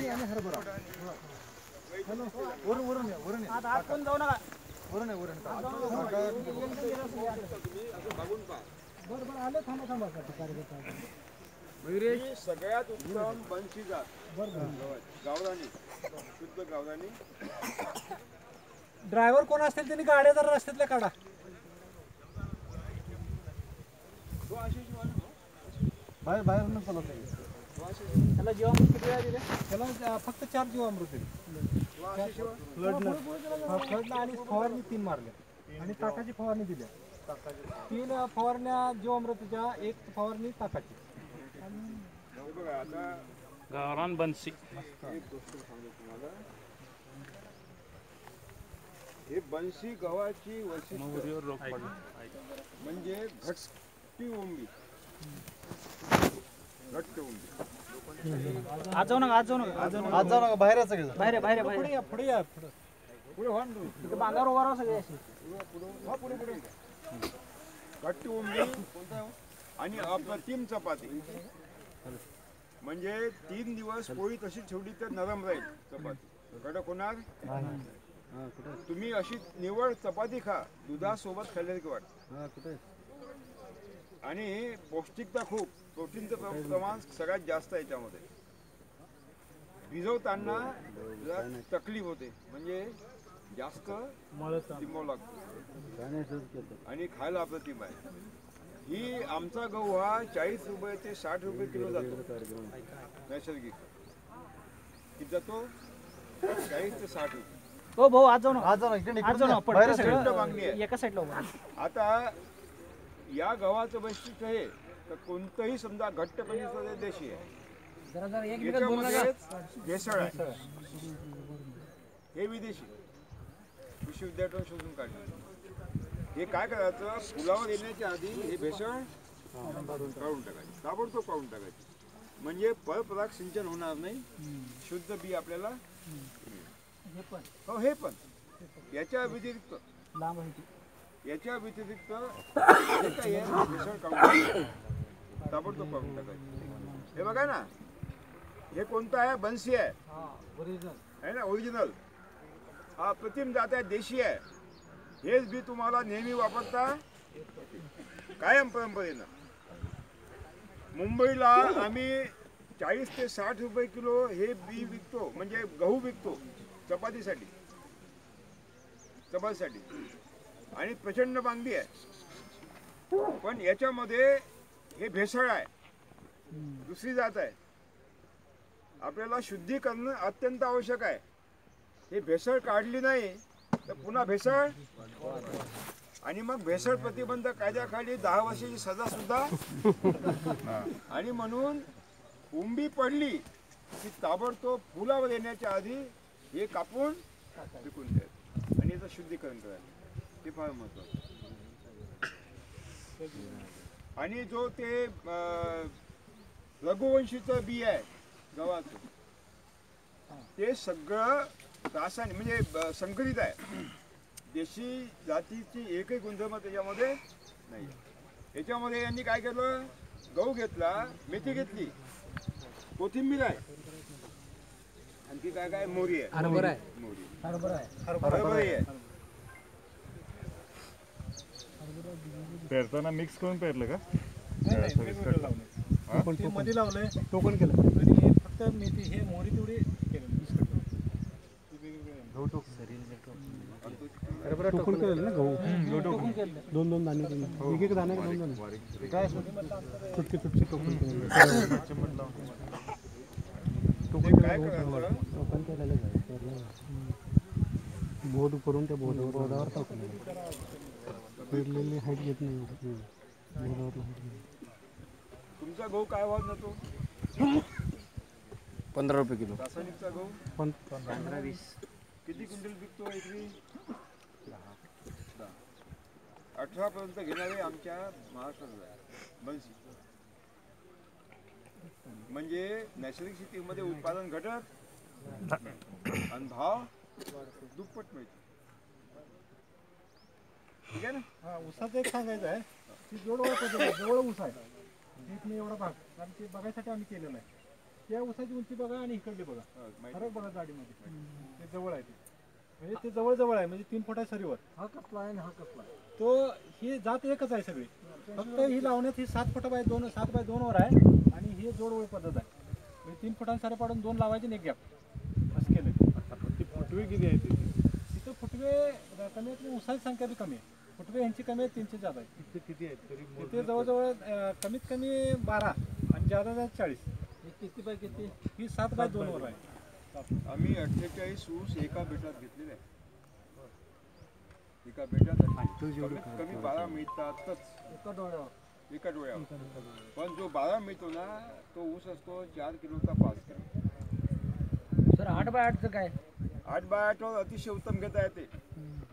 आणि हरभरा वरून आता आत पण जाऊ नका वरून बरं आले थांबा ही सगळ्यात उत्तम बनशी जात गावरानी शुद्ध गावरानी. ड्रायव्हर कोण असतील त्यांनी गाड्या जर रस्त्यातल्या काढा. बाहेरून त्याला जीवामृत किती वेळा दिले? त्याला फक्त 4 जीवामृत दिले. फ्लडला आणि फवारणी 3 मारल्या आणि ताकाची फवारणी दिल्या. 3 फवारण्या जीवामृताच्या, 1 फवारणी ताकाची. गावरान बनशी. एक गोष्ट सांगतो तुम्हाला, हे बनशी गव्हाची वैशिष्ट्य म्हणजे घट्टी ओंबी. घट्ट ओंबी. आज जाऊ नका बाहेरच बाहेर पुढे या बांधावर उभा राहा सगळे असे पुढे घट्टी ओंबी आणि अप्रतिम चपाती. म्हणजे 3 दिवस पोळी तशी ठेवली तर नरम राहील चपाती, कडक होणार. तुम्ही अशी निवड चपाती खा, दुधासोबत खाल्ल्यासारखी वाटते. आणि पौष्टिकता खूप, प्रोटीनचं प्रमाण सगळ्यात जास्त आहे याच्यामध्ये. भिजवताना तकलीफ होते, म्हणजे जास्त लिंबाव लागतो आणि खायला अप्रतिम आहे. ही आमचा गहू हा 40 रुपये ते 60 रुपये किलो जातो नैसर्गिक. किती जातो? 40 ते 60 रुपये. हो भाऊ आज जाऊ मागणी आहे एका साईडला. आता या गव्हाचं वैशिष्ट्य हे तर कोणतंही समजा घट्ट कणीस देशी आहे, भेसळ आहे. हे विदेशी कृषी विद्यापीठातून शोधून काढले. हे काय करायचं, फुलावर येण्याच्या आधी हे भेसळ काढून टाकायची, ताबडतोब काढून टाकायची. म्हणजे परपराग सिंचन होणार नाही, शुद्ध बी आपल्याला. हो हे पण याच्या व्यतिरिक्त भेसळ काढून ताबडतोब काढून टाकायची. हे बघा ना, हे कोणतं आहे? बनशी आहे ना, ओरिजिनल. हा अप्रतिम जात आहे, देशी आहे. हेच बी तुम्हाला नेहमी वापरता कायम परंपरेनं. मुंबईला आम्ही 40 ते 60 रुपये किलो हे बी विकतो, म्हणजे गहू विकतो चपातीसाठी. आणि प्रचंड मागणी आहे. पण याच्यामध्ये हे भेसळ आहे, दुसरी जात आहे. आपल्याला शुद्धीकरण अत्यंत आवश्यक आहे. हे भेसळ काढली नाही तर पुन्हा भेसळ. आणि मग भेसळ प्रतिबंध कायद्याखाली 10 वर्षाची सजा सुद्धा. आणि म्हणून उंबी पडली की ताबडतोब फुलावर येण्याच्या आधी हे कापून विकून द्यायचं आणि याचं शुद्धीकरण करायचं. ते फार महत्त्वाचं. आणि जो ते रघुवंशीचं बी आहे गव्हाचं, ते सगळं रासायनिक म्हणजे संकरित आहे. देशी जातीची एकही गुणधर्म त्याच्यामध्ये नाही. याच्यामध्ये यांनी काय केलं, गहू घेतला, मेथी घेतली, कोथिंबीर आहे, आणखी काय काय मोहरी आहे, हरभरा आहे. पेरताना मिक्स करून पेरलं का? मध्ये लावलंय, टोकन केलं आणि फक्त मेथी हे मोहरी तेवढी केलं. टोकन केलं ना गहू, 2-2 दाणे, एक दाणे 2 दाणे काय सुटके टोकन केलेलं. टोकन केलेलं बोर्ड करून त्या बोर्डावर टाकलं. पेरलेली हाईट घेत नाही. तुमचा गहू काय भाव जातो? 15 रुपये किलो. रासायनिकचा गहू 15-20. किती क्विंटल विकतो एकरी? 18 पर्यंत घेणारे आमच्या महाराष्ट्रात बनशी. म्हणजे नैसर्गिक शेतीमध्ये उत्पादन घटक आणि भाव दुप्पट मिळतो. ठीक आहे ना. हा, ऊसाचं एक सांगायचं आहे की जवळ ऊस आहे. इथनं एवढा भाग, कारण ते बघायसाठी आम्ही केलेलं आहे. या ऊसाची उंची बघा आणि इकडली बघा, फरक बघा जाडीमध्ये. ते जवळ आहे, म्हणजे ते जवळ जवळ आहे, म्हणजे 3 फूट आहे सरीवर. हा कसला आहे आणि हा कसला आहे तो, ही जात एकच आहे सगळी, फक्त ही लावण्यात ही 7 फूट बाय 2 7 बाय 2 वर आहे आणि ही जोडवळी पद्धत आहे. म्हणजे 3 फुटांनी सारे पाडून 2 लावायचे आणि एक गॅप असं केलं. फुटवे किती आहे तिथं? फुटवे कमी आहेत, ऊसाची संख्या बी कमी आहे. फुटवे यांची कमी आहे, 300 जादा आहे. तिथे किती आहेत तरी? तिथे जवळजवळ कमीत कमी 12 आणि जादा जात 40. किती बाय किती? ही 7 बाय 2 वर आहे. आम्ही 48 ऊस एका बेटात घेतलेले आहे. एका बेटात कमी 12 मिळतातच एका डोळ्यावर. एका डोळ्यावर. पण जो 12 मिळतो ना तो ऊस असतो 4 किलोचा 5 किलो. सर 8 बाय 8चं काय? 8 बाय 8 वर अतिशय उत्तम घेता येते.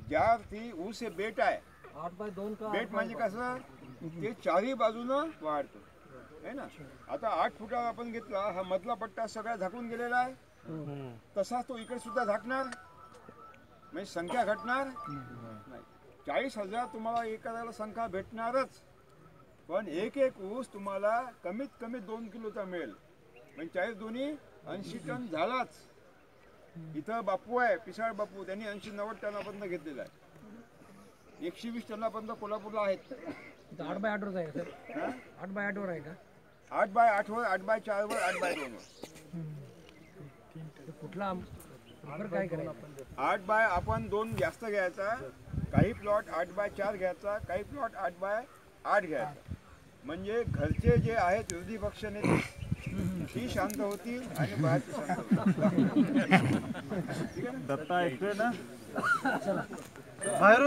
ज्या ती ऊस हे बेट आहे. 8 बाय 2 का? बेट म्हणजे कसं ते चारही बाजूनं वाढतं आहे ना. आता 8 फुटावर आपण घेतला, हा मधला पट्टा सगळा झाकून गेलेला आहे, तसाच तो इकडे सुद्धा झाकणार, म्हणजे संख्या घटणार नाही. 40,000 तुम्हाला एखाद्याला संख्या भेटणारच, पण एक एक ऊस तुम्हाला कमीत कमी 2 किलोचा मिळेल. म्हणजे 40 दोन्ही 80 टन झालाच. इथं बापू आहे, पिसाळ बापू, त्यांनी 80-90 टनापर्यंत घेतलेला आहे. 120 टनापर्यंत कोल्हापूरला आहेत. 8 बाय 8 वर आहे सर? 8 बाय 8 वर आहे का? 8 बाय 8 वर, 8 बाय 4 वर, 8 बाय 2 वर. कुठला काय करायचं? 8 बाय आपण 2 जास्त घ्यायचा, काही प्लॉट 8 बाय 4 घ्यायचा, काही प्लॉट 8 बाय 8 घ्यायचा. म्हणजे घरचे जे आहेत विरोधी पक्ष नेते ती शांत होतील आणि बाहेरची शांत होतील. ठीक आहे ना? दत्ता ऐकतोय ना? बाहेर